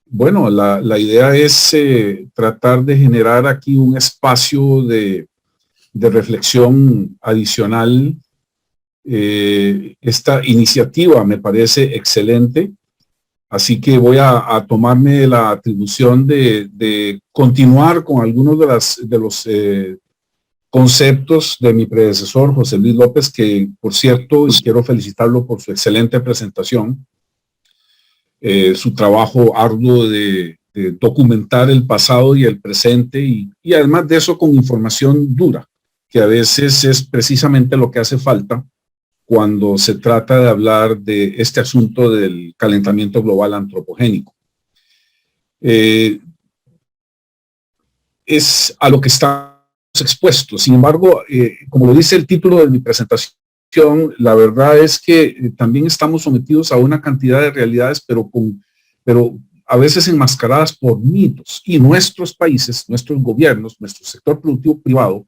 Bueno, la idea es tratar de generar aquí un espacio de reflexión adicional. Esta iniciativa me parece excelente, así que voy a tomarme la atribución de continuar con algunos de los conceptos de mi predecesor, José Luis López, que por cierto, y quiero felicitarlo por su excelente presentación, su trabajo arduo de documentar el pasado y el presente y además de eso con información dura, que a veces es precisamente lo que hace falta cuando se trata de hablar de este asunto del calentamiento global antropogénico. Es a lo que estamos expuestos. Sin embargo, como lo dice el título de mi presentación, la verdad es que también estamos sometidos a una cantidad de realidades, pero a veces enmascaradas por mitos. Y nuestros países, nuestros gobiernos, nuestro sector productivo privado,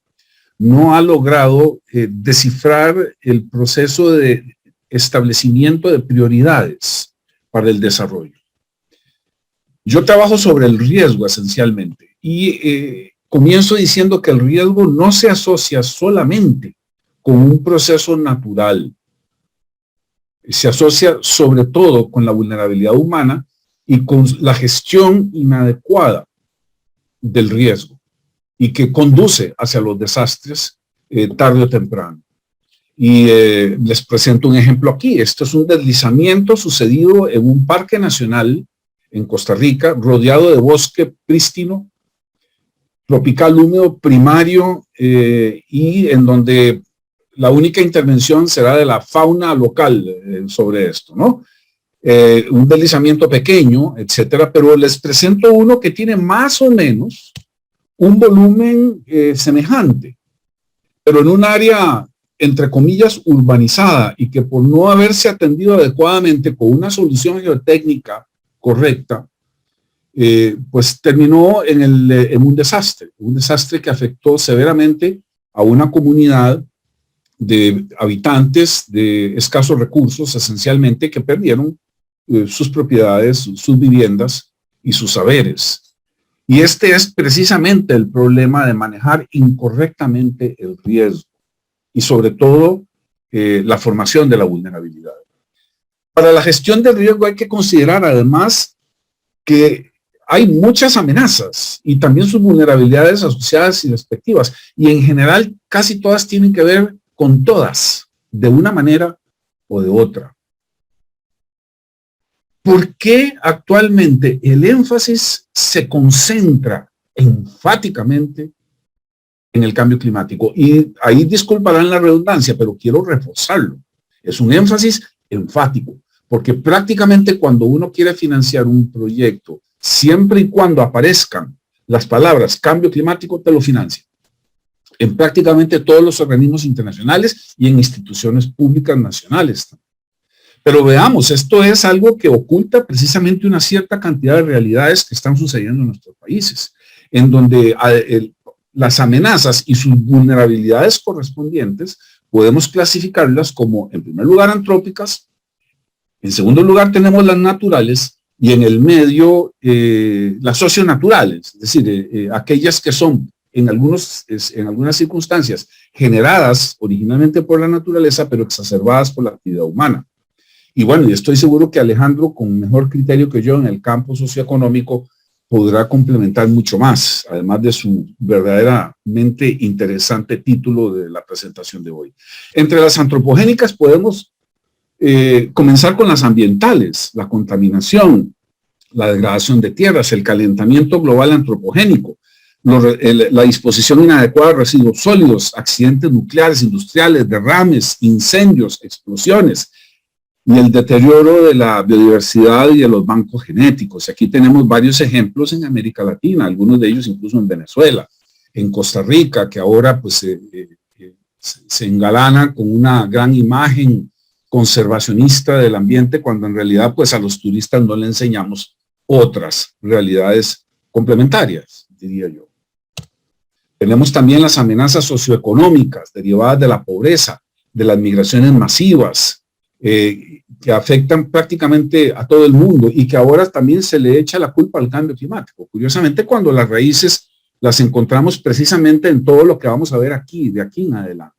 no ha logrado descifrar el proceso de establecimiento de prioridades para el desarrollo. Yo trabajo sobre el riesgo esencialmente y comienzo diciendo que el riesgo no se asocia solamente con un proceso natural, se asocia sobre todo con la vulnerabilidad humana y con la gestión inadecuada del riesgo y que conduce hacia los desastres tarde o temprano. Y les presento un ejemplo aquí. Esto es un deslizamiento sucedido en un parque nacional en Costa Rica, rodeado de bosque prístino, tropical húmedo primario y en donde la única intervención será de la fauna local sobre esto, ¿no? Un deslizamiento pequeño, etcétera, pero les presento uno que tiene más o menos un volumen semejante, pero en un área, entre comillas, urbanizada y que por no haberse atendido adecuadamente con una solución geotécnica correcta, pues terminó en un desastre que afectó severamente a una comunidad de habitantes de escasos recursos, esencialmente, que perdieron sus propiedades, sus viviendas y sus saberes. Y este es precisamente el problema de manejar incorrectamente el riesgo y sobre todo la formación de la vulnerabilidad. Para la gestión del riesgo hay que considerar además que hay muchas amenazas y también sus vulnerabilidades asociadas y respectivas. Y en general casi todas tienen que ver con todas, de una manera o de otra. ¿Por qué actualmente el énfasis se concentra enfáticamente en el cambio climático? Y ahí disculparán la redundancia, pero quiero reforzarlo. Es un énfasis enfático, porque prácticamente cuando uno quiere financiar un proyecto, siempre y cuando aparezcan las palabras cambio climático, te lo financia. En prácticamente todos los organismos internacionales y en instituciones públicas nacionales. Pero veamos, esto es algo que oculta precisamente una cierta cantidad de realidades que están sucediendo en nuestros países, en donde las amenazas y sus vulnerabilidades correspondientes podemos clasificarlas como, en primer lugar, antrópicas, en segundo lugar tenemos las naturales y en el medio las socionaturales, es decir, aquellas que son en algunas circunstancias generadas originalmente por la naturaleza, pero exacerbadas por la actividad humana. Y bueno, y estoy seguro que Alejandro, con mejor criterio que yo en el campo socioeconómico, podrá complementar mucho más, además de su verdaderamente interesante título de la presentación de hoy. Entre las antropogénicas podemos comenzar con las ambientales, la contaminación, la degradación de tierras, el calentamiento global antropogénico, la disposición inadecuada de residuos sólidos, accidentes nucleares, industriales, derrames, incendios, explosiones, y el deterioro de la biodiversidad y de los bancos genéticos. Aquí tenemos varios ejemplos en América Latina, algunos de ellos incluso en Venezuela, en Costa Rica, que ahora pues se engalana con una gran imagen conservacionista del ambiente, cuando en realidad pues a los turistas no le enseñamos otras realidades complementarias, diría yo. Tenemos también las amenazas socioeconómicas derivadas de la pobreza, de las migraciones masivas, que afectan prácticamente a todo el mundo y que ahora también se le echa la culpa al cambio climático. Curiosamente, cuando las raíces las encontramos precisamente en todo lo que vamos a ver aquí, de aquí en adelante.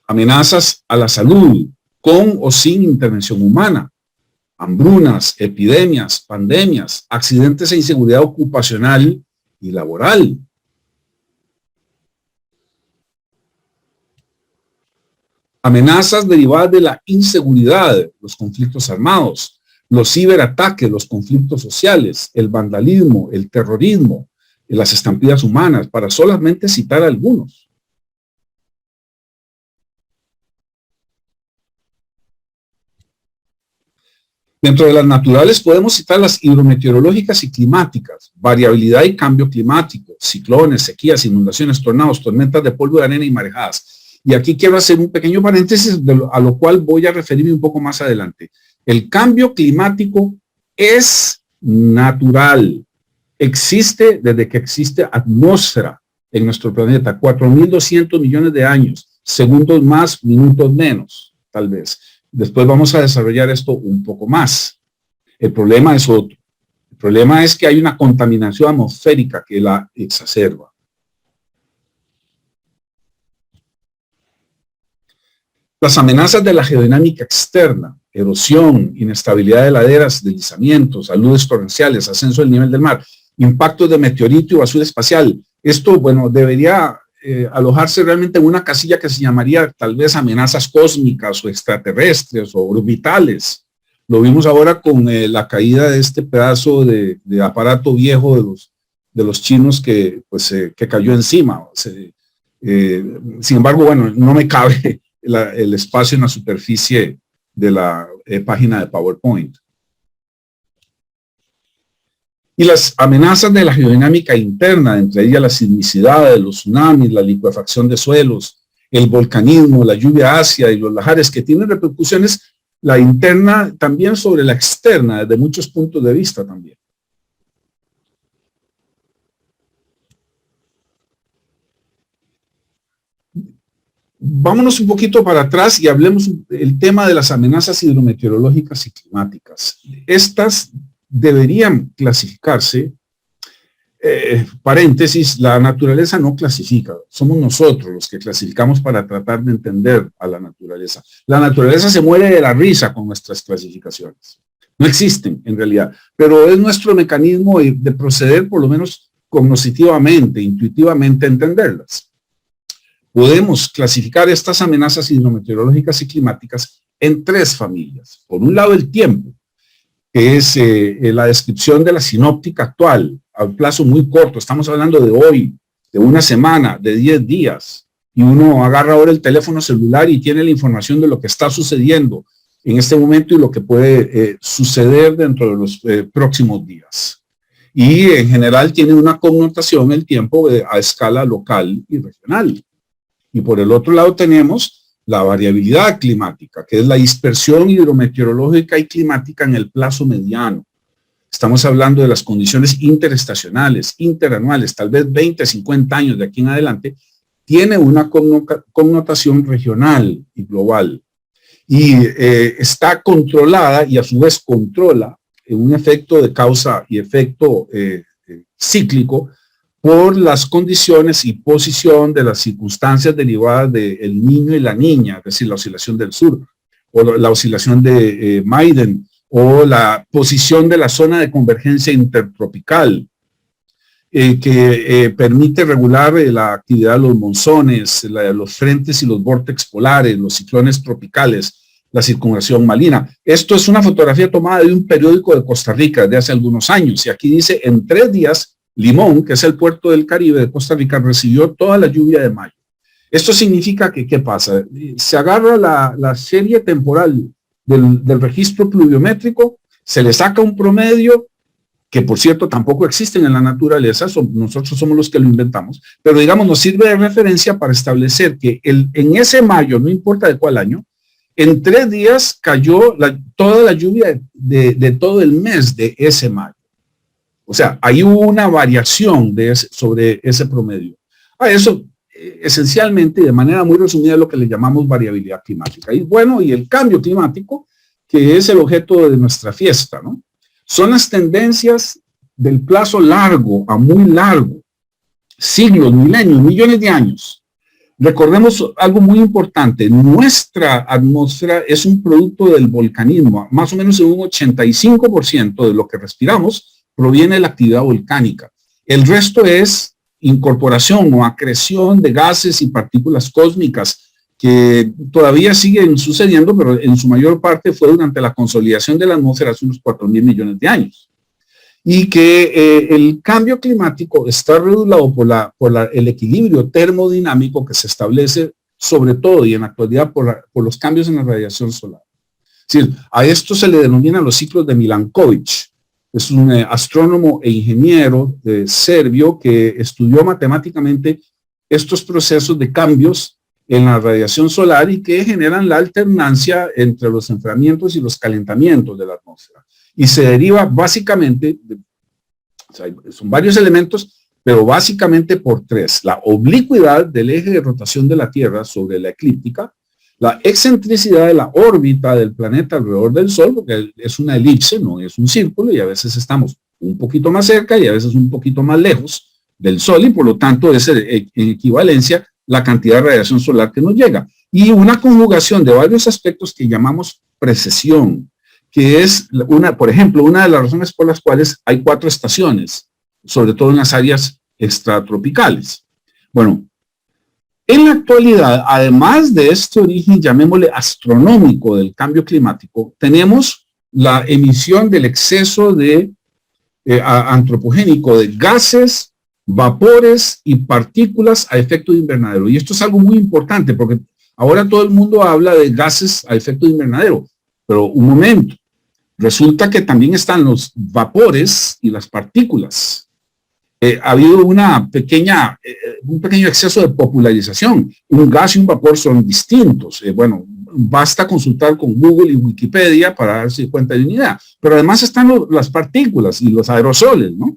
Amenazas a la salud, con o sin intervención humana, hambrunas, epidemias, pandemias, accidentes e inseguridad ocupacional y laboral. Amenazas derivadas de la inseguridad, los conflictos armados, los ciberataques, los conflictos sociales, el vandalismo, el terrorismo, las estampidas humanas, para solamente citar algunos. Dentro de las naturales podemos citar las hidrometeorológicas y climáticas, variabilidad y cambio climático, ciclones, sequías, inundaciones, tornados, tormentas de polvo de arena y marejadas. Y aquí quiero hacer un pequeño paréntesis a lo cual voy a referirme un poco más adelante. El cambio climático es natural, existe desde que existe atmósfera en nuestro planeta, 4.200 millones de años, segundos más, minutos menos, tal vez. Después vamos a desarrollar esto un poco más. El problema es otro. El problema es que hay una contaminación atmosférica que la exacerba. Las amenazas de la geodinámica externa, erosión, inestabilidad de laderas, deslizamientos, aludes torrenciales, ascenso del nivel del mar, impactos de meteorito y basura espacial. Esto, bueno, debería alojarse realmente en una casilla que se llamaría tal vez amenazas cósmicas o extraterrestres o orbitales. Lo vimos ahora con la caída de este pedazo de aparato viejo de los chinos que cayó encima. Sin embargo, bueno, no me cabe el espacio en la superficie de la página de PowerPoint. Y las amenazas de la geodinámica interna, entre ellas la sismicidad, los tsunamis, la licuefacción de suelos, el volcanismo, la lluvia ácida y los lahares, que tienen repercusiones, la interna también sobre la externa, desde muchos puntos de vista también. Vámonos un poquito para atrás y hablemos del tema de las amenazas hidrometeorológicas y climáticas. Estas deberían clasificarse, paréntesis, la naturaleza no clasifica, somos nosotros los que clasificamos para tratar de entender a la naturaleza. La naturaleza se muere de la risa con nuestras clasificaciones. No existen en realidad, pero es nuestro mecanismo de proceder, por lo menos cognitivamente, intuitivamente, entenderlas. Podemos clasificar estas amenazas hidrometeorológicas y climáticas en tres familias. Por un lado, el tiempo, que es la descripción de la sinóptica actual, a un plazo muy corto. Estamos hablando de hoy, de una semana, de 10 días. Y uno agarra ahora el teléfono celular y tiene la información de lo que está sucediendo en este momento y lo que puede suceder dentro de los próximos días. Y en general tiene una connotación el tiempo a escala local y regional. Y por el otro lado tenemos la variabilidad climática, que es la dispersión hidrometeorológica y climática en el plazo mediano. Estamos hablando de las condiciones interestacionales, interanuales, tal vez 20, 50 años de aquí en adelante, tiene una connotación regional y global. Y está controlada y a su vez controla un efecto de causa y efecto cíclico por las condiciones y posición de las circunstancias derivadas del niño y la niña, es decir, la oscilación del sur, o la oscilación de Maiden, o la posición de la zona de convergencia intertropical, que permite regular la actividad de los monzones, los frentes y los vórtices polares, los ciclones tropicales, la circunvalación marina. Esto es una fotografía tomada de un periódico de Costa Rica de hace algunos años, y aquí dice, en 3 días, Limón, que es el puerto del Caribe de Costa Rica, recibió toda la lluvia de mayo. Esto significa que, ¿qué pasa? Se agarra la serie temporal del registro pluviométrico, se le saca un promedio, que por cierto tampoco existen en la naturaleza, nosotros somos los que lo inventamos, pero digamos nos sirve de referencia para establecer que en ese mayo, no importa de cuál año, en 3 días cayó toda la lluvia de todo el mes de ese mayo. O sea, hay una variación sobre ese promedio. Eso esencialmente y de manera muy resumida lo que le llamamos variabilidad climática. Y bueno, y el cambio climático, que es el objeto de nuestra fiesta, ¿no? Son las tendencias del plazo largo a muy largo, siglos, milenios, millones de años. Recordemos algo muy importante, nuestra atmósfera es un producto del volcanismo, más o menos un 85% de lo que respiramos proviene de la actividad volcánica. El resto es incorporación o acreción de gases y partículas cósmicas que todavía siguen sucediendo, pero en su mayor parte fue durante la consolidación de la atmósfera hace unos 4.000 millones de años. Y que el cambio climático está regulado por el equilibrio termodinámico que se establece sobre todo y en la actualidad por los cambios en la radiación solar. Es decir, a esto se le denomina los ciclos de Milankovitch. Es un astrónomo e ingeniero serbio que estudió matemáticamente estos procesos de cambios en la radiación solar y que generan la alternancia entre los enfriamientos y los calentamientos de la atmósfera. Y se deriva básicamente, o sea, son varios elementos, pero básicamente por tres. La oblicuidad del eje de rotación de la Tierra sobre la eclíptica, la excentricidad de la órbita del planeta alrededor del Sol, porque es una elipse, no es un círculo, y a veces estamos un poquito más cerca y a veces un poquito más lejos del Sol, y por lo tanto es en equivalencia la cantidad de radiación solar que nos llega. Y una conjugación de varios aspectos que llamamos precesión, que es por ejemplo, una de las razones por las cuales hay 4 estaciones, sobre todo en las áreas extratropicales. Bueno, en la actualidad, además de este origen, llamémosle astronómico del cambio climático, tenemos la emisión del exceso de antropogénico de gases, vapores y partículas a efecto de invernadero. Y esto es algo muy importante porque ahora todo el mundo habla de gases a efecto de invernadero. Pero un momento, resulta que también están los vapores y las partículas. Ha habido un pequeño exceso de popularización. Un gas y un vapor son distintos. Bueno, basta consultar con Google y Wikipedia para darse cuenta de una idea. Pero además están las partículas y los aerosoles, ¿no?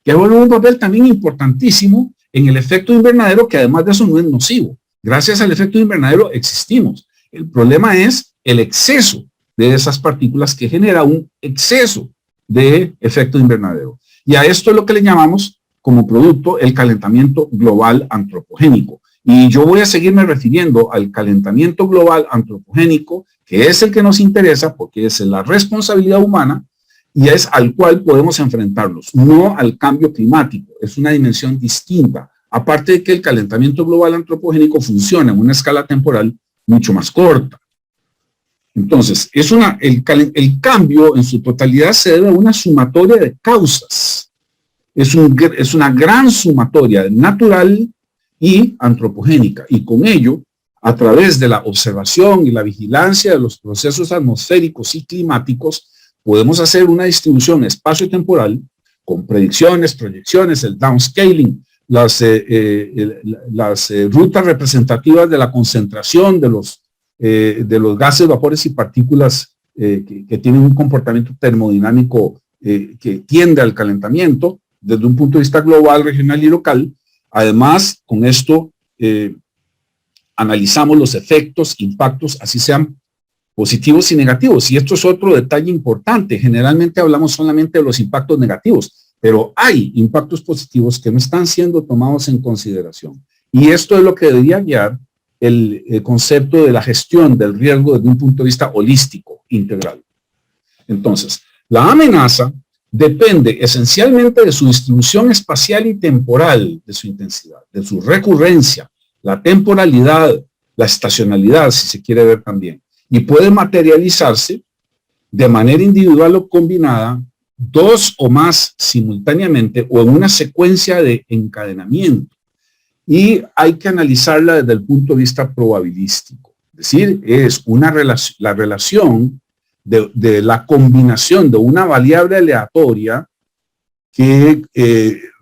Que juegan un papel también importantísimo en el efecto invernadero, que además de eso no es nocivo. Gracias al efecto invernadero existimos. El problema es el exceso de esas partículas que genera un exceso de efecto invernadero. Y a esto es lo que le llamamos como producto el calentamiento global antropogénico. Y yo voy a seguirme refiriendo al calentamiento global antropogénico, que es el que nos interesa porque es la responsabilidad humana y es al cual podemos enfrentarnos, no al cambio climático. Es una dimensión distinta. Aparte de que el calentamiento global antropogénico funciona en una escala temporal mucho más corta. Entonces, el cambio en su totalidad se debe a una sumatoria de causas. Es una gran sumatoria natural y antropogénica. Y con ello, a través de la observación y la vigilancia de los procesos atmosféricos y climáticos, podemos hacer una distribución espacio-temporal con predicciones, proyecciones, el downscaling, las rutas representativas de la concentración de los gases, vapores y partículas que tienen un comportamiento termodinámico que tiende al calentamiento desde un punto de vista global, regional y local. Además, con esto analizamos los efectos, impactos, así sean positivos y negativos. Y esto es otro detalle importante. Generalmente hablamos solamente de los impactos negativos, pero hay impactos positivos que no están siendo tomados en consideración. Y esto es lo que debería guiar el concepto de la gestión del riesgo desde un punto de vista holístico, integral. Entonces, la amenaza depende esencialmente de su distribución espacial y temporal, de su intensidad, de su recurrencia, la temporalidad, la estacionalidad, si se quiere ver también. Y puede materializarse de manera individual o combinada, 2 o más simultáneamente o en una secuencia de encadenamiento. Y hay que analizarla desde el punto de vista probabilístico. Es decir, es la relación de la combinación de una variable aleatoria que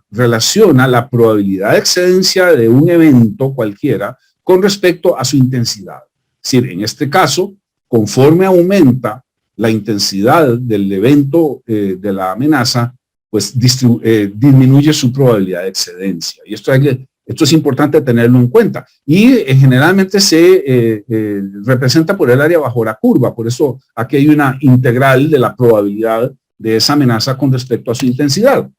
relaciona la probabilidad de excedencia de un evento cualquiera con respecto a su intensidad. Es decir, en este caso, conforme aumenta la intensidad del evento de la amenaza, pues disminuye su probabilidad de excedencia. Y esto hay que Esto es importante tenerlo en cuenta. Y generalmente se representa por el área bajo la curva. Por eso aquí hay una integral de la probabilidad de esa amenaza con respecto a su intensidad.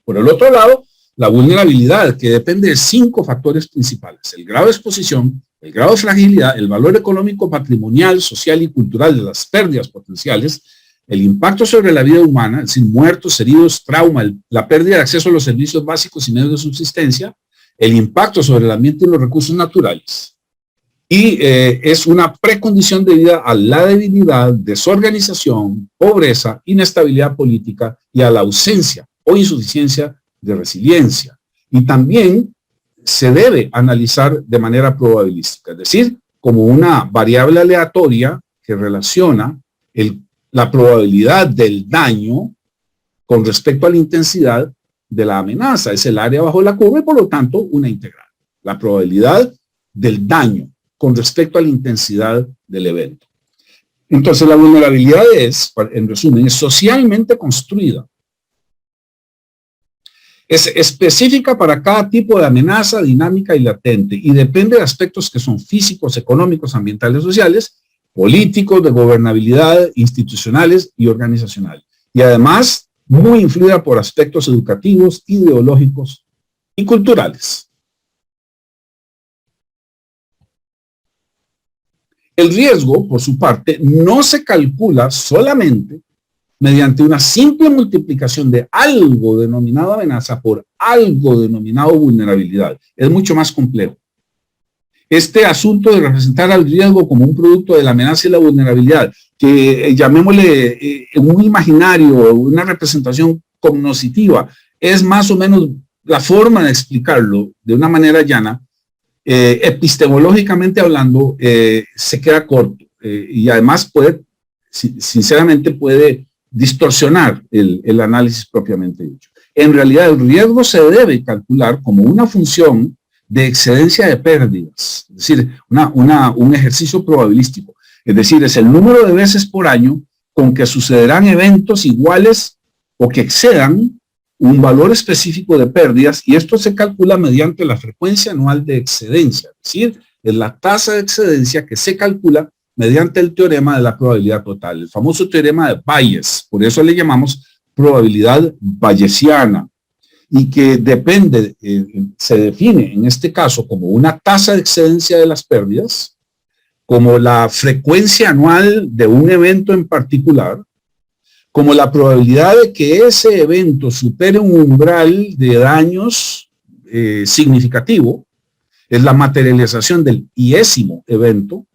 Por el otro lado, la vulnerabilidad, que depende de 5 factores principales: el grado de exposición, el grado de fragilidad, el valor económico, patrimonial, social y cultural de las pérdidas potenciales, el impacto sobre la vida humana, es decir, muertos, heridos, trauma, la pérdida de acceso a los servicios básicos y medios de subsistencia, el impacto sobre el ambiente y los recursos naturales. Y es una precondición debida a la debilidad, desorganización, pobreza, inestabilidad política y a la ausencia o insuficiencia de resiliencia. Y también se debe analizar de manera probabilística, es decir, como una variable aleatoria que relaciona la probabilidad del daño con respecto a la intensidad de la amenaza. Es el área bajo la curva y por lo tanto una integral. La probabilidad del daño con respecto a la intensidad del evento. Entonces la vulnerabilidad es, en resumen, es socialmente construida. Es específica para cada tipo de amenaza, dinámica y latente, y depende de aspectos que son físicos, económicos, ambientales, sociales, políticos, de gobernabilidad, institucionales y organizacionales. Y además, muy influida por aspectos educativos, ideológicos y culturales. El riesgo, por su parte, no se calcula solamente mediante una simple multiplicación de algo denominado amenaza por algo denominado vulnerabilidad. Es mucho más complejo. Este asunto de representar al riesgo como un producto de la amenaza y la vulnerabilidad, que llamémosle un imaginario, una representación cognoscitiva, es más o menos la forma de explicarlo de una manera llana. Epistemológicamente hablando, se queda corto y además sinceramente puede distorsionar el análisis propiamente dicho. En realidad, el riesgo se debe calcular como una función de excedencia de pérdidas, es decir, un ejercicio probabilístico. Es decir, es el número de veces por año con que sucederán eventos iguales o que excedan un valor específico de pérdidas, y esto se calcula mediante la frecuencia anual de excedencia, es decir, es la tasa de excedencia que se calcula mediante el teorema de la probabilidad total, el famoso teorema de Bayes. Por eso le llamamos probabilidad bayesiana, y que depende, se define en este caso como una tasa de excedencia de las pérdidas, como la frecuencia anual de un evento en particular, como la probabilidad de que ese evento supere un umbral de daños significativo, es la materialización del iésimo evento,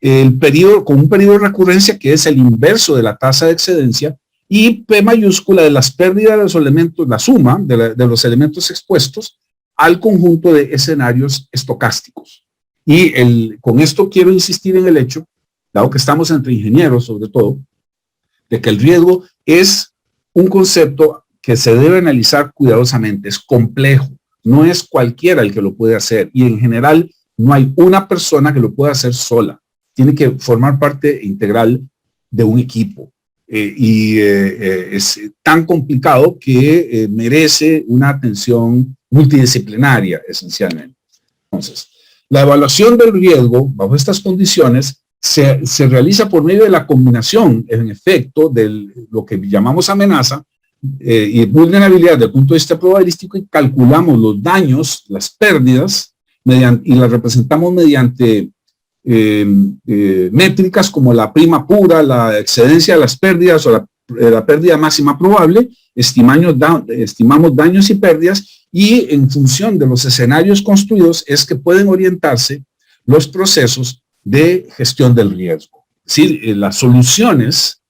con un periodo de recurrencia que es el inverso de la tasa de excedencia, y P mayúscula de las pérdidas de los elementos, la suma de los elementos expuestos al conjunto de escenarios estocásticos. Y con esto quiero insistir en el hecho, dado que estamos entre ingenieros sobre todo, de que el riesgo es un concepto que se debe analizar cuidadosamente, es complejo, no es cualquiera el que lo puede hacer, y en general no hay una persona que lo pueda hacer sola, tiene que formar parte integral de un equipo. Es tan complicado que merece una atención multidisciplinaria esencialmente. Entonces, la evaluación del riesgo bajo estas condiciones se realiza por medio de la combinación, en efecto, de lo que llamamos amenaza y vulnerabilidad desde el punto de vista probabilístico, y calculamos los daños, las pérdidas, y las representamos mediante métricas como la prima pura, la excedencia de las pérdidas o la pérdida máxima probable, estimamos daños y pérdidas, y en función de los escenarios construidos es que pueden orientarse los procesos de gestión del riesgo. Es decir, las soluciones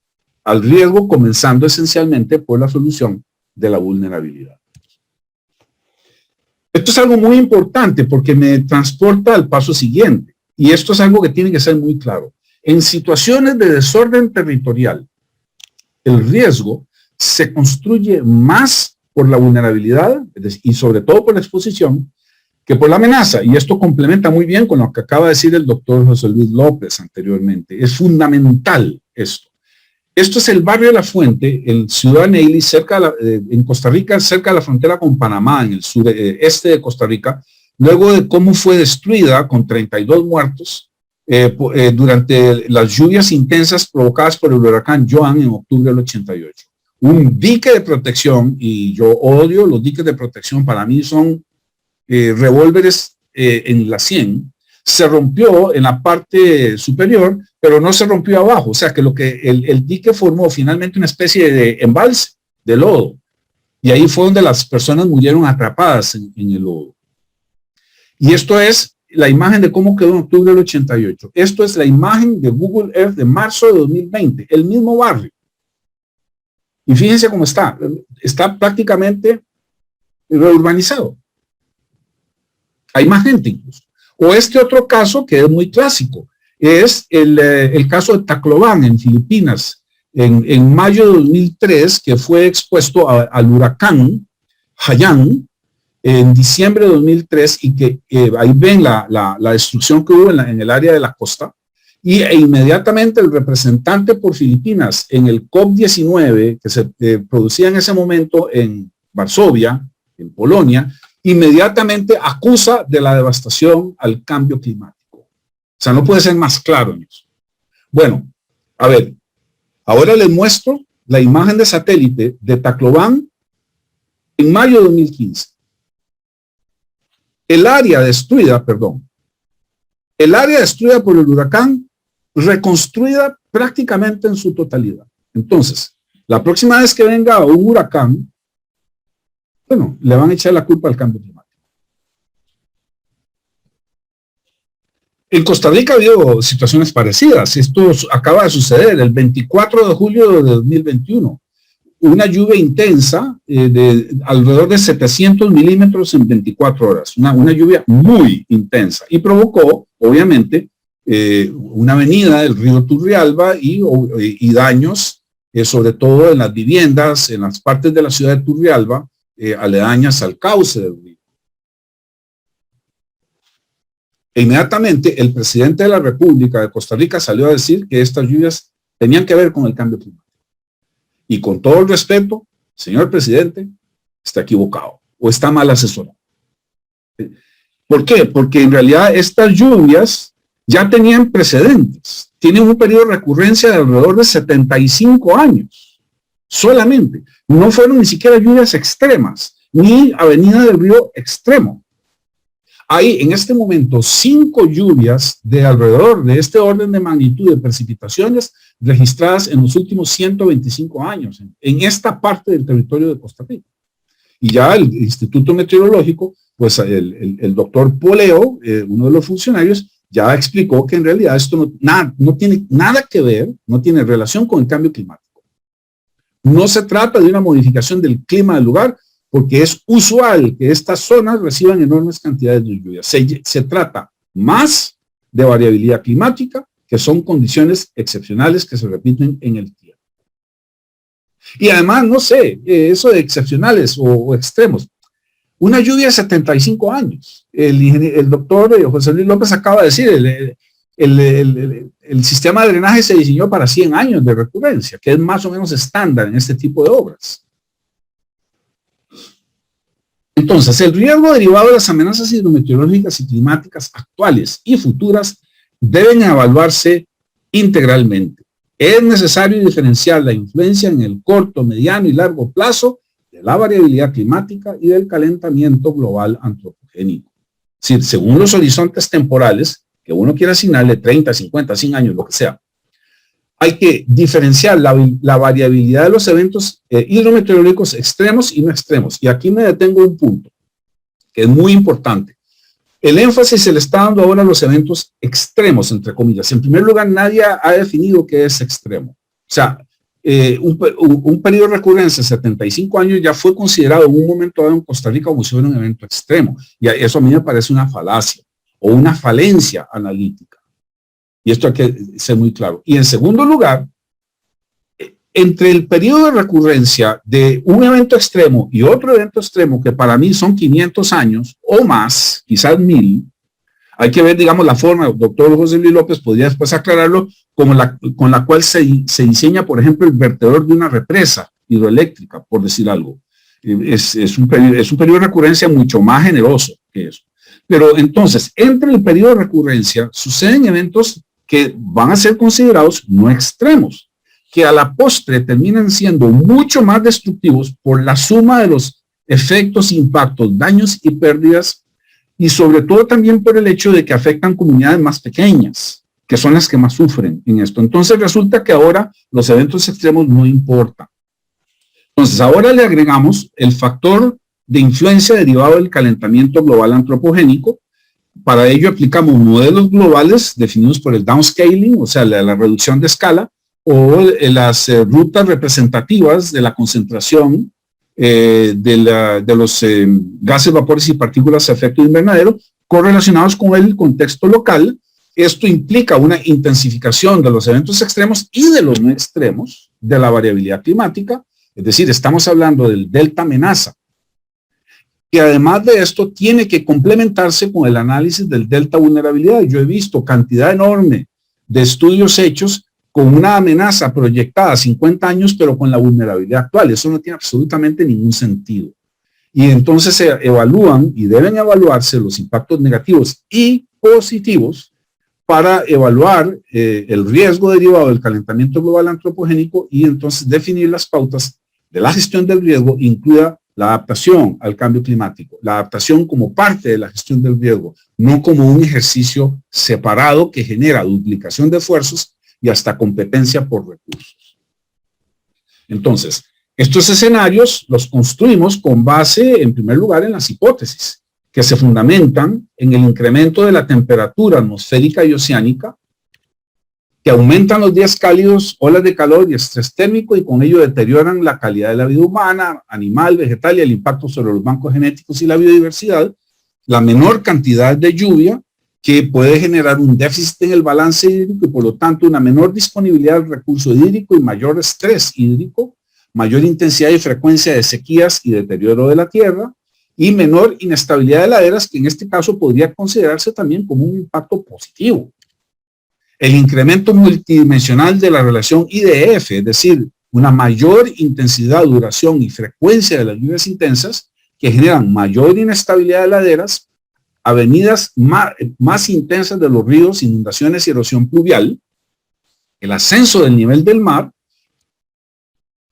al riesgo, comenzando esencialmente por la solución de la vulnerabilidad. Esto es algo muy importante porque me transporta al paso siguiente. Y esto es algo que tiene que ser muy claro. En situaciones de desorden territorial, el riesgo se construye más por la vulnerabilidad y sobre todo por la exposición que por la amenaza. Y esto complementa muy bien con lo que acaba de decir el doctor José Luis López anteriormente. Es fundamental esto. Esto es el barrio de La Fuente, en Ciudad Neyli, en Costa Rica, cerca de la frontera con Panamá, en el sureste de Costa Rica, luego de cómo fue destruida con 32 muertos durante las lluvias intensas provocadas por el huracán Joan en octubre del 88. Un dique de protección, y yo odio los diques de protección, para mí son revólveres en la 100, se rompió en la parte superior, pero no se rompió abajo. O sea que el dique formó finalmente una especie de embalse de lodo. Y ahí fue donde las personas murieron atrapadas en el lodo. Y esto es la imagen de cómo quedó en octubre del 88. Esto es la imagen de Google Earth de marzo de 2020, el mismo barrio. Y fíjense cómo está. Está prácticamente reurbanizado. Hay más gente incluso. O este otro caso que es muy clásico, es el caso de Tacloban en Filipinas, en mayo de 2003, que fue expuesto al huracán Haiyan en diciembre de 2003, y que ahí ven la destrucción que hubo en el área de la costa, e inmediatamente el representante por Filipinas en el COP19, que se producía en ese momento en Varsovia, en Polonia, inmediatamente acusa de la devastación al cambio climático. O sea, no puede ser más claro en eso. Bueno, a ver, ahora les muestro la imagen de satélite de Tacloban en mayo de 2015. El área destruida por el huracán, reconstruida prácticamente en su totalidad. Entonces, la próxima vez que venga un huracán, bueno, le van a echar la culpa al cambio climático. En Costa Rica ha habido situaciones parecidas. Esto acaba de suceder el 24 de julio de 2021. Una lluvia intensa de alrededor de 700 milímetros en 24 horas. Una lluvia muy intensa. Y provocó, obviamente, una avenida del río Turrialba y daños, sobre todo en las viviendas, en las partes de la ciudad de Turrialba, aledañas al cauce del río. E inmediatamente el presidente de la República de Costa Rica salió a decir que estas lluvias tenían que ver con el cambio climático. Y con todo el respeto, señor presidente, está equivocado o está mal asesorado. ¿Por qué? Porque en realidad estas lluvias ya tenían precedentes. Tienen un periodo de recurrencia de alrededor de 75 años. Solamente. No fueron ni siquiera lluvias extremas, ni avenida del río extremo. Hay en este momento 5 lluvias de alrededor de este orden de magnitud de precipitaciones registradas en los últimos 125 años en esta parte del territorio de Costa Rica. Y ya el Instituto Meteorológico, pues el doctor Poleo, uno de los funcionarios, ya explicó que en realidad esto no tiene nada que ver, no tiene relación con el cambio climático. No se trata de una modificación del clima del lugar, porque es usual que estas zonas reciban enormes cantidades de lluvia. Se trata más de variabilidad climática, que son condiciones excepcionales que se repiten en el tiempo. Y además, no sé, eso de excepcionales o extremos. Una lluvia de 75 años. El doctor José Luis López acaba de decir, el sistema de drenaje se diseñó para 100 años de recurrencia, que es más o menos estándar en este tipo de obras. Entonces, el riesgo derivado de las amenazas hidrometeorológicas y climáticas actuales y futuras deben evaluarse integralmente. Es necesario diferenciar la influencia en el corto, mediano y largo plazo de la variabilidad climática y del calentamiento global antropogénico. Es decir, según los horizontes temporales que uno quiera asignarle, 30, 50, 100 años, lo que sea, hay que diferenciar la variabilidad de los eventos hidrometeorológicos extremos y no extremos. Y aquí me detengo un punto que es muy importante. El énfasis se le está dando ahora a los eventos extremos, entre comillas. En primer lugar, nadie ha definido qué es extremo. O sea, un periodo de recurrencia de 75 años ya fue considerado en un momento dado en Costa Rica como si fuera un evento extremo. Y eso a mí me parece una falacia o una falencia analítica. Y esto hay que ser muy claro. Y en segundo lugar, entre el periodo de recurrencia de un evento extremo y otro evento extremo, que para mí son 500 años o más, quizás 1000, Hay que ver, digamos, la forma, doctor José Luis López podría después aclararlo, con la cual se diseña, por ejemplo, el vertedor de una represa hidroeléctrica, por decir algo. Es un periodo de recurrencia mucho más generoso que eso. Pero entonces, entre el periodo de recurrencia suceden eventos que van a ser considerados no extremos, que a la postre terminan siendo mucho más destructivos por la suma de los efectos, impactos, daños y pérdidas, y sobre todo también por el hecho de que afectan comunidades más pequeñas, que son las que más sufren en esto. Entonces resulta que ahora los eventos extremos no importan. Entonces ahora le agregamos el factor de influencia derivado del calentamiento global antropogénico. Para ello aplicamos modelos globales definidos por el downscaling, o sea, la reducción de escala, o las rutas representativas de la concentración de los gases, vapores y partículas de efecto invernadero correlacionados con el contexto local. Esto implica una intensificación de los eventos extremos y de los no extremos de la variabilidad climática, es decir, estamos hablando del delta amenaza, y además de esto tiene que complementarse con el análisis del delta vulnerabilidad. Yo he visto cantidad enorme de estudios hechos con una amenaza proyectada a 50 años, pero con la vulnerabilidad actual. Eso no tiene absolutamente ningún sentido. Y entonces se evalúan y deben evaluarse los impactos negativos y positivos para evaluar el riesgo derivado del calentamiento global antropogénico y entonces definir las pautas de la gestión del riesgo, incluida la adaptación al cambio climático, la adaptación como parte de la gestión del riesgo, no como un ejercicio separado que genera duplicación de esfuerzos y hasta competencia por recursos. Entonces, estos escenarios los construimos con base, en primer lugar, en las hipótesis, que se fundamentan en el incremento de la temperatura atmosférica y oceánica, que aumentan los días cálidos, olas de calor y estrés térmico, y con ello deterioran la calidad de la vida humana, animal, vegetal y el impacto sobre los bancos genéticos y la biodiversidad, la menor cantidad de lluvia, que puede generar un déficit en el balance hídrico y por lo tanto una menor disponibilidad del recurso hídrico y mayor estrés hídrico, mayor intensidad y frecuencia de sequías y deterioro de la tierra, y menor inestabilidad de laderas, que en este caso podría considerarse también como un impacto positivo. El incremento multidimensional de la relación IDF, es decir, una mayor intensidad, duración y frecuencia de las lluvias intensas, que generan mayor inestabilidad de laderas, avenidas más intensas de los ríos, inundaciones y erosión pluvial, el ascenso del nivel del mar,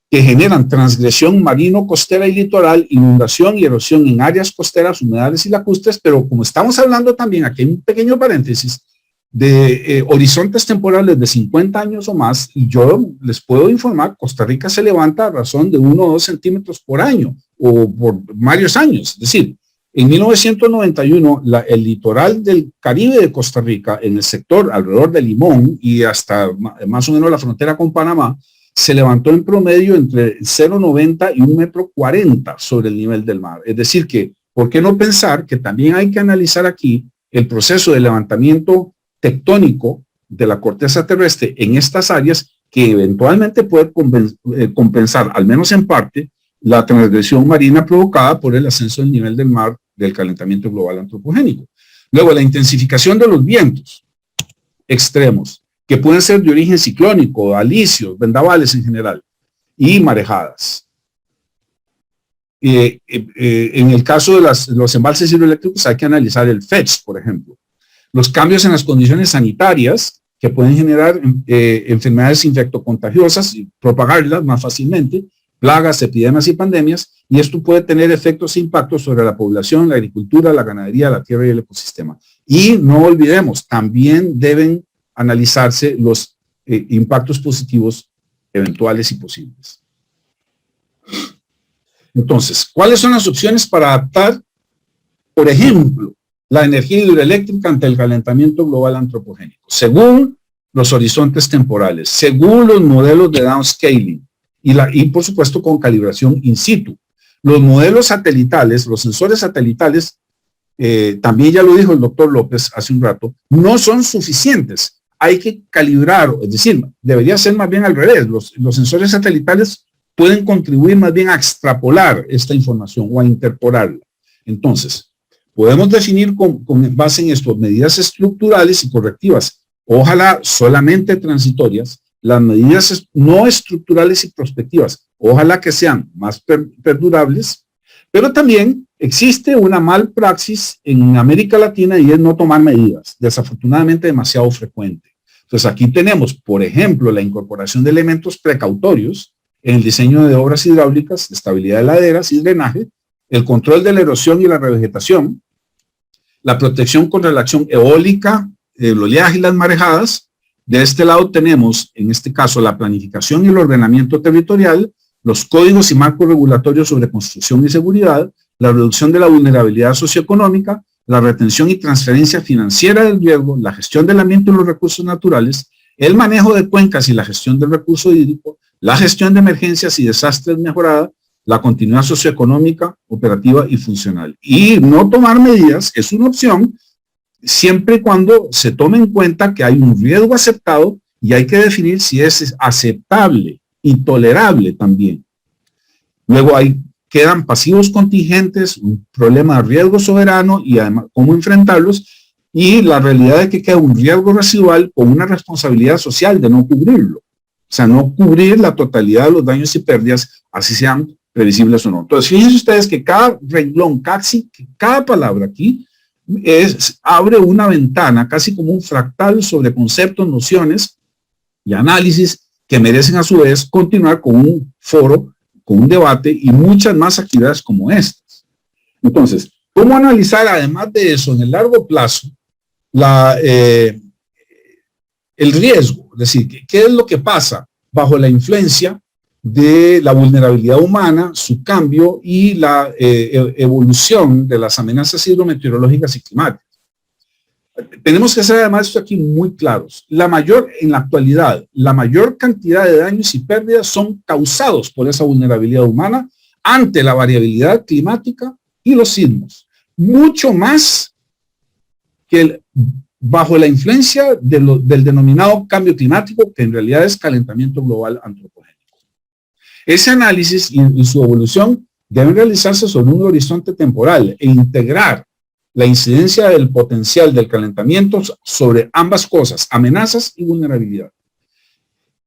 que generan transgresión marino-costera y litoral, inundación y erosión en áreas costeras, humedales y lacustres, pero como estamos hablando también, aquí hay un pequeño paréntesis, de horizontes temporales de 50 años o más, y yo les puedo informar, Costa Rica se levanta a razón de 1 o 2 centímetros por año, o por varios años. Es decir, en 1991, el litoral del Caribe de Costa Rica, en el sector alrededor de Limón y hasta más o menos la frontera con Panamá, se levantó en promedio entre 0,90 y 1,40 m sobre el nivel del mar. Es decir que, ¿por qué no pensar que también hay que analizar aquí el proceso de levantamiento tectónico de la corteza terrestre en estas áreas, que eventualmente puede compensar, al menos en parte, la transgresión marina provocada por el ascenso del nivel del mar del calentamiento global antropogénico? Luego, la intensificación de los vientos extremos, que pueden ser de origen ciclónico, alisios, vendavales en general, y marejadas. En el caso de los embalses hidroeléctricos hay que analizar el FETS, por ejemplo. Los cambios en las condiciones sanitarias, que pueden generar enfermedades infectocontagiosas y propagarlas más fácilmente, plagas, epidemias y pandemias, y esto puede tener efectos e impactos sobre la población, la agricultura, la ganadería, la tierra y el ecosistema. Y no olvidemos, también deben analizarse los impactos positivos eventuales y posibles. Entonces, ¿cuáles son las opciones para adaptar, por ejemplo, la energía hidroeléctrica ante el calentamiento global antropogénico? Según los horizontes temporales, según los modelos de downscaling y por supuesto con calibración in situ. Los modelos satelitales, los sensores satelitales, también ya lo dijo el doctor López hace un rato, no son suficientes. Hay que calibrar, es decir, debería ser más bien al revés. Los sensores satelitales pueden contribuir más bien a extrapolar esta información o a interpolarla. Entonces, podemos definir con base en esto medidas estructurales y correctivas, ojalá solamente transitorias, las medidas no estructurales y prospectivas, ojalá que sean más perdurables, pero también existe una mal praxis en América Latina y es no tomar medidas, desafortunadamente demasiado frecuente. Entonces aquí tenemos, por ejemplo, la incorporación de elementos precautorios en el diseño de obras hidráulicas, estabilidad de laderas y drenaje, el control de la erosión y la revegetación, la protección contra la acción eólica, el oleaje y las marejadas. De este lado tenemos, en este caso, la planificación y el ordenamiento territorial, los códigos y marcos regulatorios sobre construcción y seguridad, la reducción de la vulnerabilidad socioeconómica, la retención y transferencia financiera del riesgo, la gestión del ambiente y los recursos naturales, el manejo de cuencas y la gestión del recurso hídrico, la gestión de emergencias y desastres mejorada, la continuidad socioeconómica, operativa y funcional. Y no tomar medidas es una opción siempre y cuando se tome en cuenta que hay un riesgo aceptado y hay que definir si es aceptable y tolerable también. Luego quedan pasivos contingentes, un problema de riesgo soberano y además cómo enfrentarlos, y la realidad es que queda un riesgo residual con una responsabilidad social de no cubrirlo. O sea, no cubrir la totalidad de los daños y pérdidas, así sean previsibles o no. Entonces, fíjense ustedes que cada renglón, casi cada palabra aquí, abre una ventana, casi como un fractal sobre conceptos, nociones y análisis que merecen a su vez continuar con un foro, con un debate y muchas más actividades como estas. Entonces, ¿cómo analizar además de eso en el largo plazo el riesgo? Es decir, ¿qué es lo que pasa bajo la influencia de la vulnerabilidad humana, su cambio y la evolución de las amenazas hidrometeorológicas y climáticas? Tenemos que ser además esto aquí muy claros. En la actualidad, la mayor cantidad de daños y pérdidas son causados por esa vulnerabilidad humana ante la variabilidad climática y los sismos. Mucho más que bajo la influencia del denominado cambio climático, que en realidad es calentamiento global antropogénico. Ese análisis y su evolución deben realizarse sobre un horizonte temporal e integrar la incidencia del potencial del calentamiento sobre ambas cosas, amenazas y vulnerabilidad.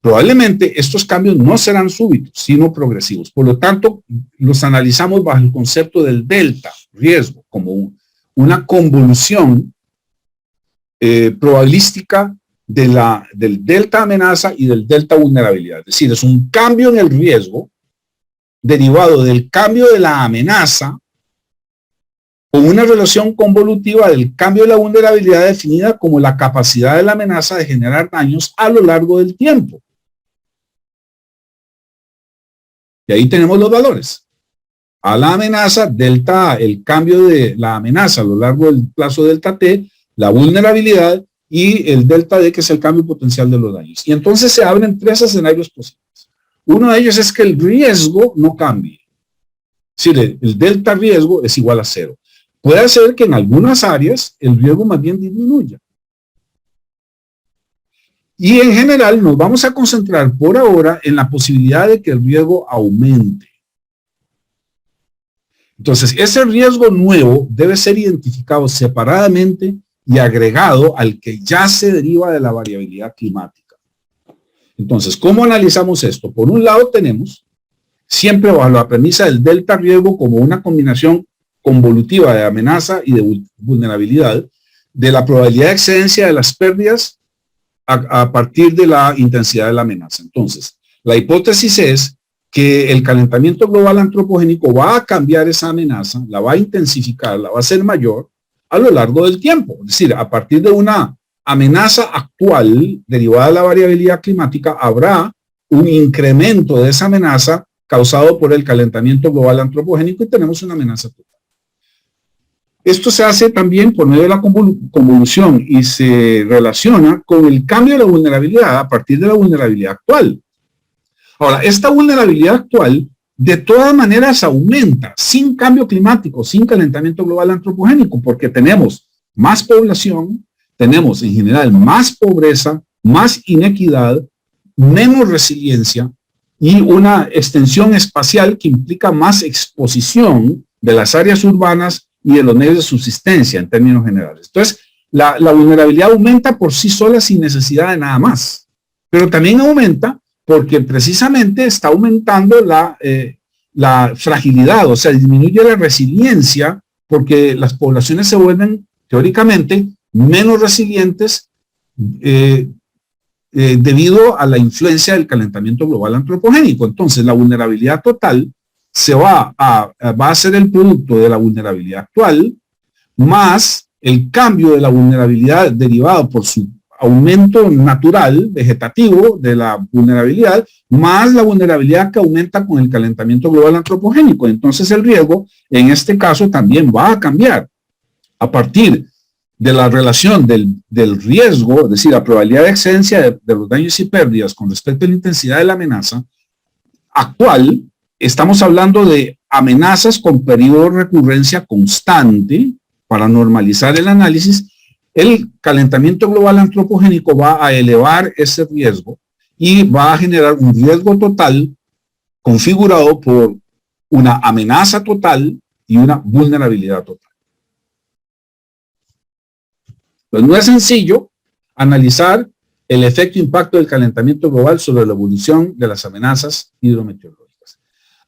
Probablemente estos cambios no serán súbitos, sino progresivos. Por lo tanto, los analizamos bajo el concepto del delta, riesgo, como una convolución probabilística del delta amenaza y del delta vulnerabilidad. Es decir, es un cambio en el riesgo derivado del cambio de la amenaza con una relación convolutiva del cambio de la vulnerabilidad definida como la capacidad de la amenaza de generar daños a lo largo del tiempo. Y ahí tenemos los valores. A la amenaza, delta A, el cambio de la amenaza a lo largo del plazo delta T, la vulnerabilidad y el delta D, que es el cambio potencial de los daños. Y entonces se abren tres escenarios posibles. Uno de ellos es que el riesgo no cambie. Es decir, el delta riesgo es igual a cero. Puede ser que en algunas áreas el riesgo más bien disminuya. Y en general nos vamos a concentrar por ahora en la posibilidad de que el riesgo aumente. Entonces, ese riesgo nuevo debe ser identificado separadamente y agregado al que ya se deriva de la variabilidad climática. Entonces, ¿cómo analizamos esto? Por un lado tenemos, siempre bajo la premisa del delta riesgo como una combinación convolutiva de amenaza y de vulnerabilidad, de la probabilidad de excedencia de las pérdidas a partir de la intensidad de la amenaza. Entonces, la hipótesis es que el calentamiento global antropogénico va a cambiar esa amenaza, la va a intensificar, la va a hacer mayor a lo largo del tiempo. Es decir, a partir de una amenaza actual derivada de la variabilidad climática, habrá un incremento de esa amenaza causado por el calentamiento global antropogénico y tenemos una amenaza total. Esto se hace también por medio de la convolución y se relaciona con el cambio de la vulnerabilidad a partir de la vulnerabilidad actual. Ahora, esta vulnerabilidad actual de todas maneras aumenta sin cambio climático, sin calentamiento global antropogénico, porque tenemos más población, tenemos en general más pobreza, más inequidad, menos resiliencia y una extensión espacial que implica más exposición de las áreas urbanas y de los medios de subsistencia en términos generales. Entonces, la vulnerabilidad aumenta por sí sola sin necesidad de nada más, pero también aumenta porque precisamente está aumentando la fragilidad, o sea, disminuye la resiliencia porque las poblaciones se vuelven teóricamente menos resilientes debido a la influencia del calentamiento global antropogénico. Entonces, la vulnerabilidad total va a ser el producto de la vulnerabilidad actual, más el cambio de la vulnerabilidad derivado por su aumento natural, vegetativo de la vulnerabilidad, más la vulnerabilidad que aumenta con el calentamiento global antropogénico. Entonces el riesgo, en este caso, también va a cambiar. A partir de la relación del riesgo, es decir, la probabilidad de excedencia de los daños y pérdidas con respecto a la intensidad de la amenaza actual, estamos hablando de amenazas con periodo de recurrencia constante para normalizar el análisis. El calentamiento global antropogénico va a elevar ese riesgo y va a generar un riesgo total configurado por una amenaza total y una vulnerabilidad total. Pues no es sencillo analizar el efecto impacto del calentamiento global sobre la evolución de las amenazas hidrometeorológicas.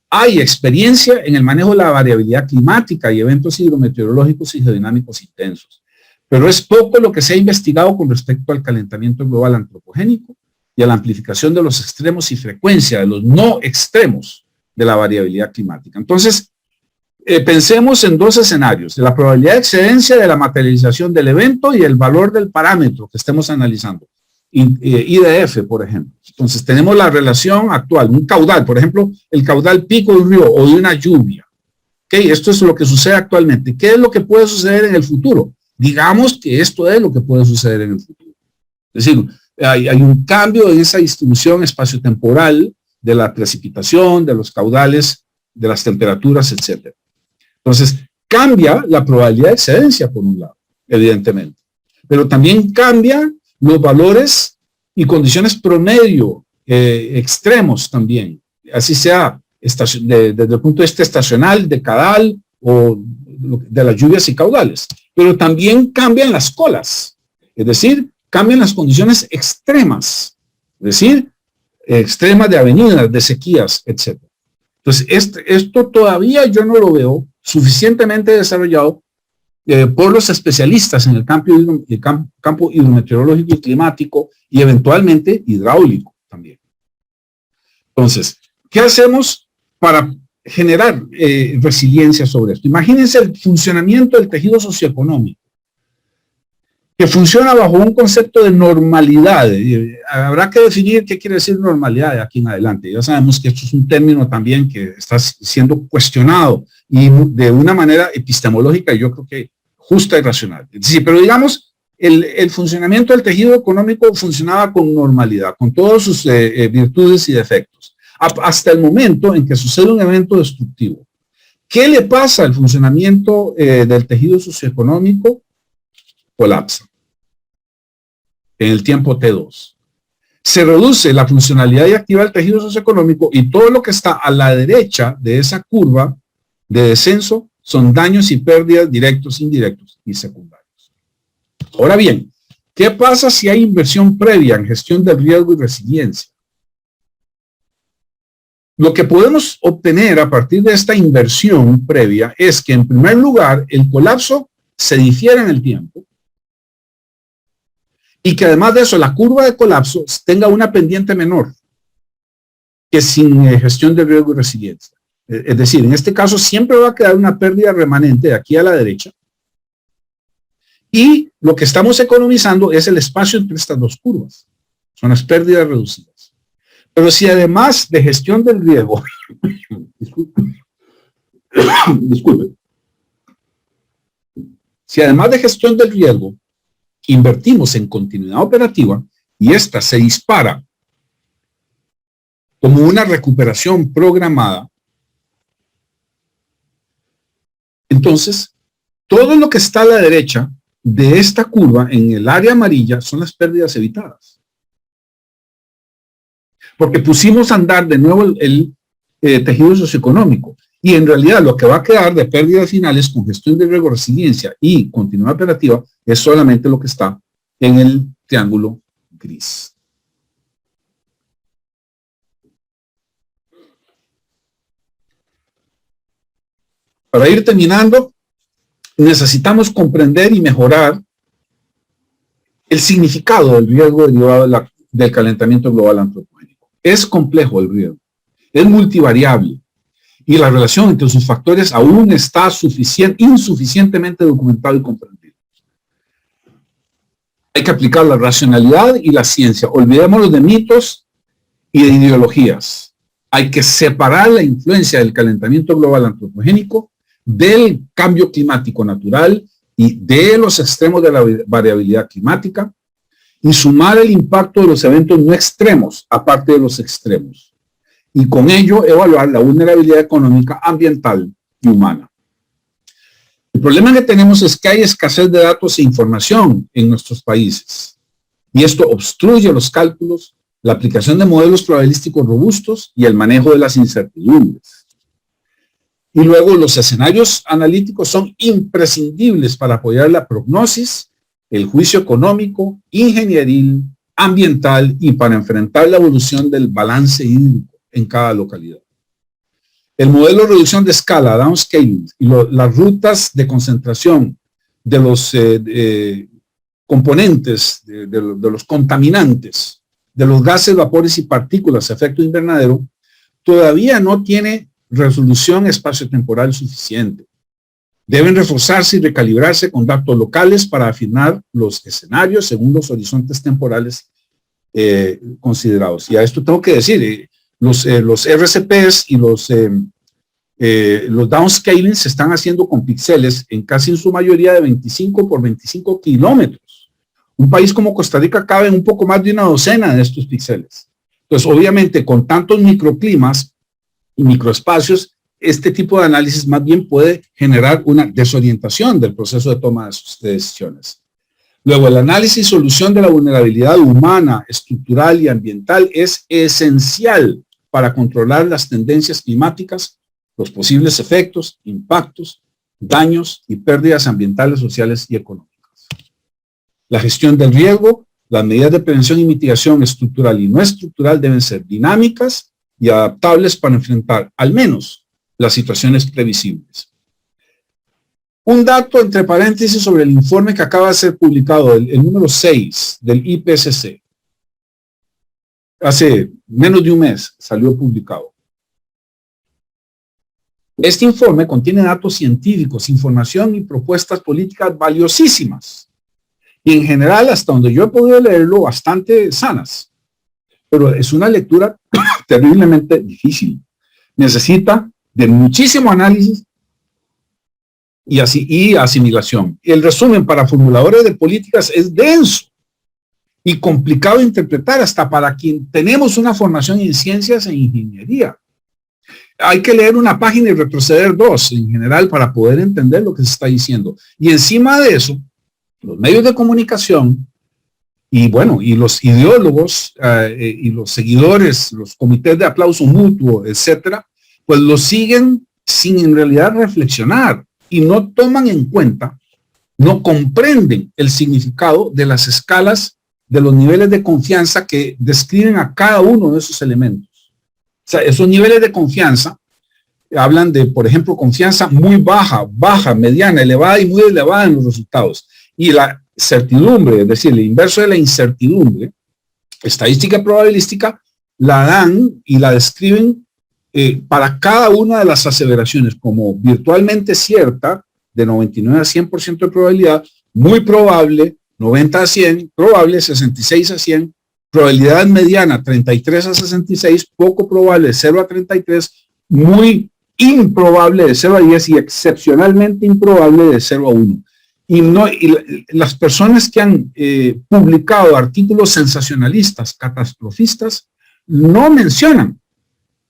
Hay experiencia en el manejo de la variabilidad climática y eventos hidrometeorológicos y geodinámicos intensos, pero es poco lo que se ha investigado con respecto al calentamiento global antropogénico y a la amplificación de los extremos y frecuencia de los no extremos de la variabilidad climática. Entonces, pensemos en dos escenarios, de la probabilidad de excedencia de la materialización del evento y el valor del parámetro que estemos analizando, IDF, por ejemplo. Entonces, tenemos la relación actual, un caudal, por ejemplo, el caudal pico de un río o de una lluvia. ¿Okay? Esto es lo que sucede actualmente. ¿Qué es lo que puede suceder en el futuro? Digamos que esto es lo que puede suceder en el futuro. Es decir, hay un cambio en esa distribución espaciotemporal de la precipitación, de los caudales, de las temperaturas, etc. Entonces, cambia la probabilidad de excedencia, por un lado, evidentemente. Pero también cambia los valores y condiciones promedio extremos también. Así sea desde el punto de vista estacional, decadal o de las lluvias y caudales. Pero también cambian las colas, es decir, cambian las condiciones extremas, es decir, extremas de avenidas, de sequías, etc. Entonces, esto todavía yo no lo veo suficientemente desarrollado por los especialistas en el campo hidrometeorológico y climático y eventualmente hidráulico también. Entonces, ¿qué hacemos para generar resiliencia sobre esto? Imagínense el funcionamiento del tejido socioeconómico, que funciona bajo un concepto de normalidad. Habrá que definir qué quiere decir normalidad de aquí en adelante. Ya sabemos que esto es un término también que está siendo cuestionado y de una manera epistemológica, yo creo que justa y racional. Sí, pero digamos, el funcionamiento del tejido económico funcionaba con normalidad, con todas sus virtudes y defectos, hasta el momento en que sucede un evento destructivo. ¿Qué le pasa al funcionamiento del tejido socioeconómico? Colapsa en el tiempo T2. Se reduce la funcionalidad y activa del tejido socioeconómico y todo lo que está a la derecha de esa curva de descenso son daños y pérdidas directos, indirectos y secundarios. Ahora bien, ¿qué pasa si hay inversión previa en gestión del riesgo y resiliencia? Lo que podemos obtener a partir de esta inversión previa es que, en primer lugar, el colapso se difiere en el tiempo y que además de eso la curva de colapso tenga una pendiente menor que sin gestión de riesgo y resiliencia. Es decir, en este caso siempre va a quedar una pérdida remanente de aquí a la derecha y lo que estamos economizando es el espacio entre estas dos curvas. Son las pérdidas reducidas. Pero si además de gestión del riesgo, disculpe, si además de gestión del riesgo invertimos en continuidad operativa y esta se dispara como una recuperación programada, entonces todo lo que está a la derecha de esta curva en el área amarilla son las pérdidas evitadas. Porque pusimos a andar de nuevo el tejido socioeconómico Y en realidad lo que va a quedar de pérdidas finales con gestión de riesgo, resiliencia y continuidad operativa es solamente lo que está en el triángulo gris. Para ir terminando, necesitamos comprender y mejorar el significado del riesgo derivado del calentamiento global antropogénico. Es complejo el riesgo, es multivariable y la relación entre sus factores aún está insuficientemente documentado y comprendido. Hay que aplicar la racionalidad y la ciencia. Olvidémonos de mitos y de ideologías. Hay que separar la influencia del calentamiento global antropogénico del cambio climático natural y de los extremos de la variabilidad climática y sumar el impacto de los eventos no extremos aparte de los extremos y con ello evaluar la vulnerabilidad económica, ambiental y humana. El problema que tenemos es que hay escasez de datos e información en nuestros países y esto obstruye los cálculos, la aplicación de modelos probabilísticos robustos y el manejo de las incertidumbres. Y luego los escenarios analíticos son imprescindibles para apoyar la prognosis, el juicio económico, ingenieril, ambiental y para enfrentar la evolución del balance hídrico en cada localidad. El modelo de reducción de escala, downscaling, y las rutas de concentración de los componentes, de los contaminantes, de los gases, vapores y partículas, efecto invernadero, todavía no tiene resolución espaciotemporal suficiente. Deben reforzarse y recalibrarse con datos locales para afinar los escenarios según los horizontes temporales considerados. Y a esto tengo que decir, los RCPs y los downscaling se están haciendo con píxeles en casi en su mayoría de 25 por 25 kilómetros. Un país como Costa Rica cabe en un poco más de una docena de estos píxeles. Entonces, obviamente, con tantos microclimas y microespacios, este tipo de análisis más bien puede generar una desorientación del proceso de toma de decisiones. Luego, el análisis y solución de la vulnerabilidad humana, estructural y ambiental es esencial para controlar las tendencias climáticas, los posibles efectos, impactos, daños y pérdidas ambientales, sociales y económicas. La gestión del riesgo, las medidas de prevención y mitigación estructural y no estructural deben ser dinámicas y adaptables para enfrentar al menos las situaciones previsibles. Un dato entre paréntesis sobre el informe que acaba de ser publicado, el número 6 del IPCC. Hace menos de un mes salió publicado. Este informe contiene datos científicos, información y propuestas políticas valiosísimas. Y en general, hasta donde yo he podido leerlo, bastante sanas. Pero es una lectura terriblemente difícil. Necesita de muchísimo análisis y asimilación. El resumen para formuladores de políticas es denso y complicado de interpretar hasta para quien tenemos una formación en ciencias e ingeniería. Hay que leer una página y retroceder dos en general para poder entender lo que se está diciendo. Y encima de eso, los medios de comunicación y bueno, y los ideólogos y los seguidores, los comités de aplauso mutuo, etcétera, pues lo siguen sin en realidad reflexionar y no toman en cuenta, no comprenden el significado de las escalas de los niveles de confianza que describen a cada uno de esos elementos. O sea, esos niveles de confianza hablan de, por ejemplo, confianza muy baja, baja, mediana, elevada y muy elevada en los resultados. Y la certidumbre, es decir, el inverso de la incertidumbre, estadística probabilística, la dan y la describen para cada una de las aseveraciones como virtualmente cierta, de 99 a 100% de probabilidad, muy probable, 90 a 100, probable, 66 a 100, probabilidad mediana, 33 a 66, poco probable, 0 a 33, muy improbable, de 0 a 10 y excepcionalmente improbable, de 0 a 1. Y las personas que han publicado artículos sensacionalistas, catastrofistas, no mencionan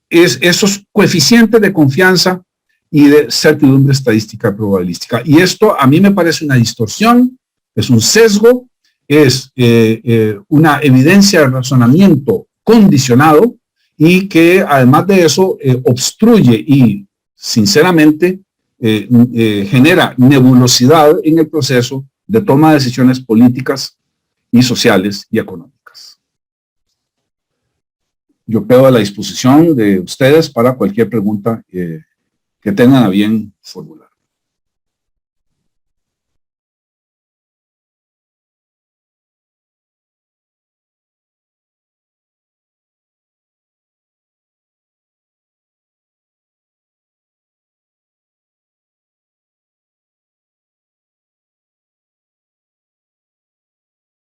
esos coeficientes de confianza y de certidumbre estadística probabilística. Y esto a mí me parece una distorsión, es un sesgo, es una evidencia de razonamiento condicionado y que además de eso obstruye y sinceramente, genera nebulosidad en el proceso de toma de decisiones políticas y sociales y económicas. Yo quedo a la disposición de ustedes para cualquier pregunta que tengan a bien formular.